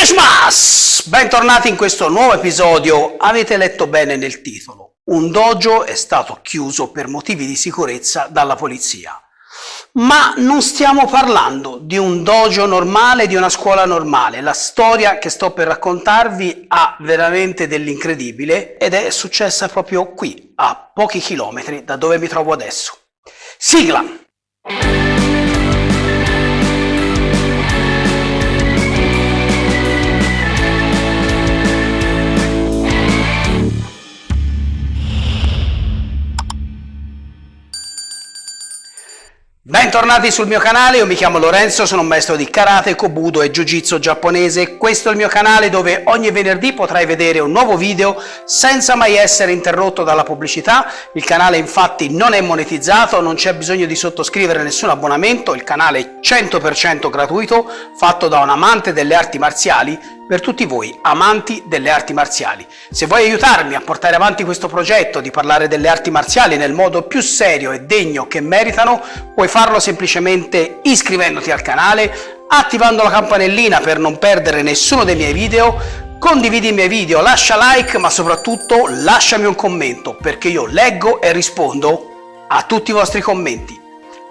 Yeshmas! Bentornati in questo nuovo episodio. Avete letto bene nel titolo. Un dojo è stato chiuso per motivi di sicurezza dalla polizia. Ma non stiamo parlando di un dojo normale, di una scuola normale. La storia che sto per raccontarvi ha veramente dell'incredibile ed è successa proprio qui, a pochi chilometri da dove mi trovo adesso. Sigla! Bentornati sul mio canale, io mi chiamo Lorenzo, sono un maestro di karate, kobudo e jiu-jitsu giapponese. Questo è il mio canale dove ogni venerdì potrai vedere un nuovo video senza mai essere interrotto dalla pubblicità. Il canale infatti non è monetizzato, non c'è bisogno di sottoscrivere nessun abbonamento, il canale è 100% gratuito, fatto da un amante delle arti marziali per tutti voi amanti delle arti marziali. Se vuoi aiutarmi a portare avanti questo progetto di parlare delle arti marziali nel modo più serio e degno che meritano, puoi farlo semplicemente iscrivendoti al canale, attivando la campanellina per non perdere nessuno dei miei video, condividi i miei video, lascia like, ma soprattutto lasciami un commento, perché io leggo e rispondo a tutti i vostri commenti.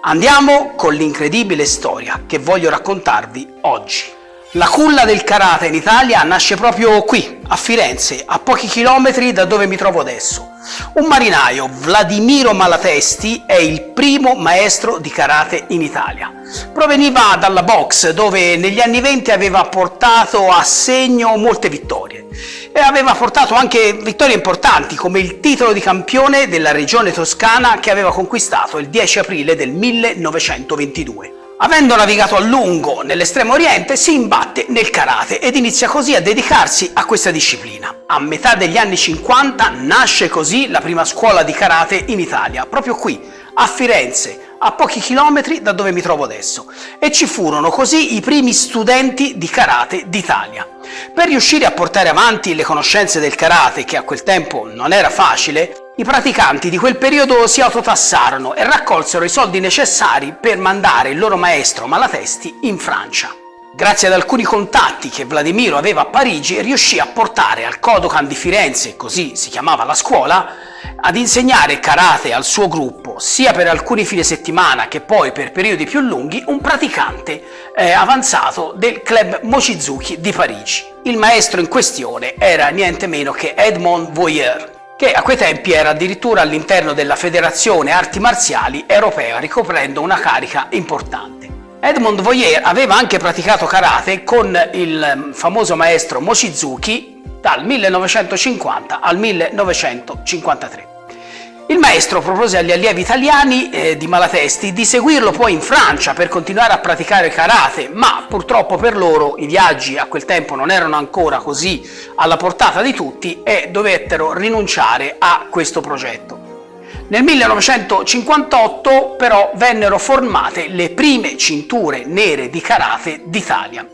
Andiamo con l'incredibile storia che voglio raccontarvi oggi. La culla del karate in Italia nasce proprio qui, a Firenze, a pochi chilometri da dove mi trovo adesso. Un marinaio, Vladimiro Malatesti, è il primo maestro di karate in Italia. Proveniva dalla box, dove negli anni 20 aveva portato a segno molte vittorie. E aveva portato anche vittorie importanti, come il titolo di campione della regione toscana che aveva conquistato il 10 aprile del 1922. Avendo navigato a lungo nell'estremo oriente, si imbatte nel karate ed inizia così a dedicarsi a questa disciplina. A metà degli anni 50 nasce così la prima scuola di karate in Italia, proprio qui, a Firenze, a pochi chilometri da dove mi trovo adesso, e ci furono così i primi studenti di karate d'Italia. Per riuscire a portare avanti le conoscenze del karate, che a quel tempo non era facile, i praticanti di quel periodo si autotassarono e raccolsero i soldi necessari per mandare il loro maestro Malatesti in Francia. Grazie ad alcuni contatti che Vladimiro aveva a Parigi, riuscì a portare al Kodokan di Firenze, così si chiamava la scuola, ad insegnare karate al suo gruppo, sia per alcuni fine settimana che poi per periodi più lunghi, un praticante avanzato del club Mochizuki di Parigi. Il maestro in questione era niente meno che Edmond Voyer, che a quei tempi era addirittura all'interno della Federazione Arti Marziali Europea, ricoprendo una carica importante. Edmond Voyer aveva anche praticato karate con il famoso maestro Mochizuki dal 1950 al 1953. Il maestro propose agli allievi italiani di Malatesti di seguirlo poi in Francia per continuare a praticare karate, ma purtroppo per loro i viaggi a quel tempo non erano ancora così alla portata di tutti e dovettero rinunciare a questo progetto. Nel 1958 però vennero formate le prime cinture nere di karate d'Italia.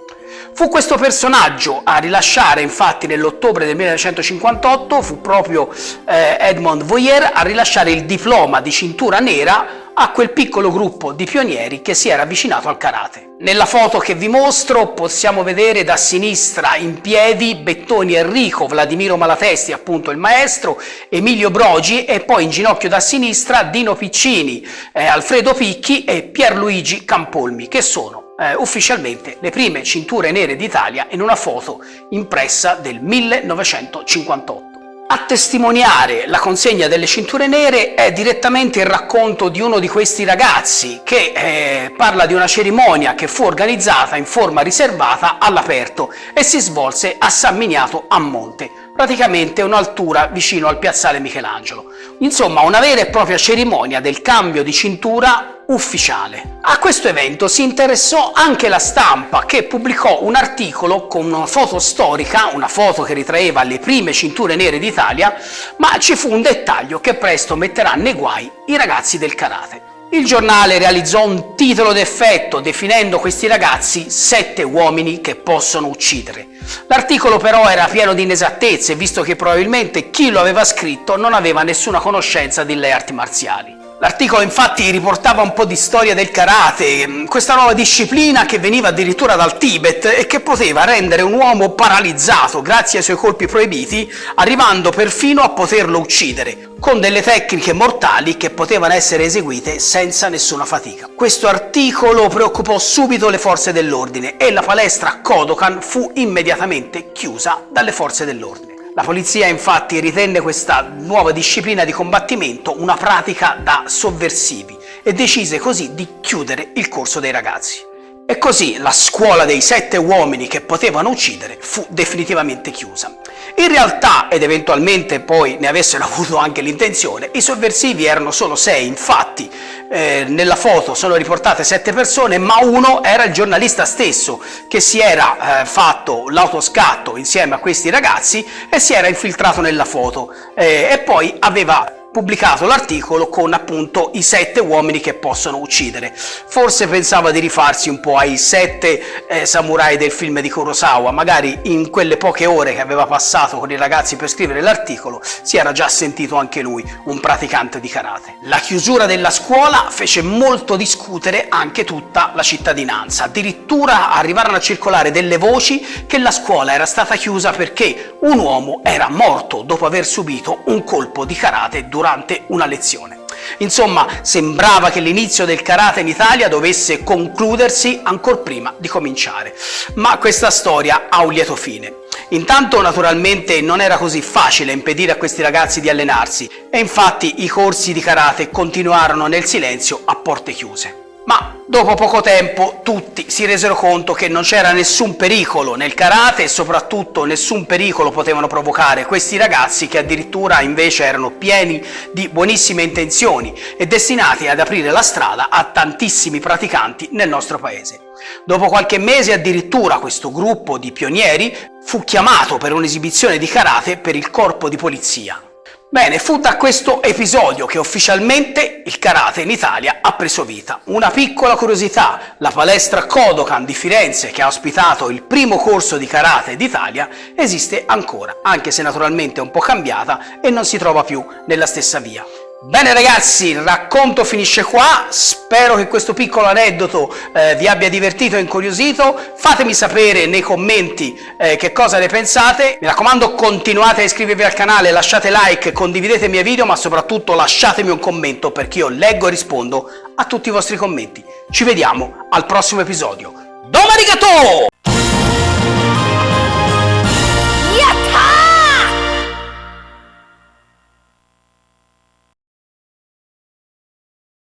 Fu questo personaggio a rilasciare, infatti nell'ottobre del 1958, fu proprio Edmond Voyer a rilasciare il diploma di cintura nera a quel piccolo gruppo di pionieri che si era avvicinato al karate. Nella foto che vi mostro possiamo vedere da sinistra in piedi Bettoni Enrico, Vladimiro Malatesti, appunto il maestro, Emilio Brogi, e poi in ginocchio da sinistra Dino Piccini, Alfredo Picchi e Pierluigi Campolmi, che sono ufficialmente le prime cinture nere d'Italia in una foto impressa del 1958. A testimoniare la consegna delle cinture nere è direttamente il racconto di uno di questi ragazzi che parla di una cerimonia che fu organizzata in forma riservata all'aperto e si svolse a San Miniato a Monte, praticamente un'altura vicino al piazzale Michelangelo. Insomma, una vera e propria cerimonia del cambio di cintura ufficiale. A questo evento si interessò anche la stampa, che pubblicò un articolo con una foto storica, una foto che ritraeva le prime cinture nere d'Italia, ma ci fu un dettaglio che presto metterà nei guai i ragazzi del karate. Il giornale realizzò un titolo d'effetto definendo questi ragazzi 7 uomini che possono uccidere. L'articolo però era pieno di inesattezze, visto che probabilmente chi lo aveva scritto non aveva nessuna conoscenza delle arti marziali. L'articolo infatti riportava un po' di storia del karate, questa nuova disciplina che veniva addirittura dal Tibet e che poteva rendere un uomo paralizzato grazie ai suoi colpi proibiti, arrivando perfino a poterlo uccidere, con delle tecniche mortali che potevano essere eseguite senza nessuna fatica. Questo articolo preoccupò subito le forze dell'ordine e la palestra Kodokan fu immediatamente chiusa dalle forze dell'ordine. La polizia infatti ritenne questa nuova disciplina di combattimento una pratica da sovversivi e decise così di chiudere il corso dei ragazzi. E così la scuola dei 7 uomini che potevano uccidere fu definitivamente chiusa. In realtà, ed eventualmente poi ne avessero avuto anche l'intenzione, i sovversivi erano solo 6, infatti nella foto sono riportate 7 persone, ma uno era il giornalista stesso che si era fatto l'autoscatto insieme a questi ragazzi e si era infiltrato nella foto e poi aveva pubblicato l'articolo con appunto i 7 uomini che possono uccidere. Forse pensava di rifarsi un po' ai 7 samurai del film di Kurosawa, magari in quelle poche ore che aveva passato con i ragazzi per scrivere l'articolo si era già sentito anche lui un praticante di karate. La chiusura della scuola fece molto discutere anche tutta la cittadinanza, addirittura arrivarono a circolare delle voci che la scuola era stata chiusa perché un uomo era morto dopo aver subito un colpo di karate durante una lezione. Insomma, sembrava che l'inizio del karate in Italia dovesse concludersi ancor prima di cominciare. Ma questa storia ha un lieto fine. Intanto, naturalmente, non era così facile impedire a questi ragazzi di allenarsi e infatti i corsi di karate continuarono nel silenzio a porte chiuse. Ma dopo poco tempo tutti si resero conto che non c'era nessun pericolo nel karate e soprattutto nessun pericolo potevano provocare questi ragazzi che addirittura invece erano pieni di buonissime intenzioni e destinati ad aprire la strada a tantissimi praticanti nel nostro paese. Dopo qualche mese addirittura questo gruppo di pionieri fu chiamato per un'esibizione di karate per il corpo di polizia. Bene, fu da questo episodio che ufficialmente il karate in Italia ha preso vita. Una piccola curiosità: la palestra Kodokan di Firenze, che ha ospitato il primo corso di karate d'Italia, esiste ancora, anche se naturalmente è un po' cambiata e non si trova più nella stessa via. Bene ragazzi, il racconto finisce qua, spero che questo piccolo aneddoto vi abbia divertito e incuriosito. Fatemi sapere nei commenti che cosa ne pensate. Mi raccomando, continuate a iscrivervi al canale, lasciate like, condividete i miei video, ma soprattutto lasciatemi un commento perché io leggo e rispondo a tutti i vostri commenti. Ci vediamo al prossimo episodio. Domo arigato!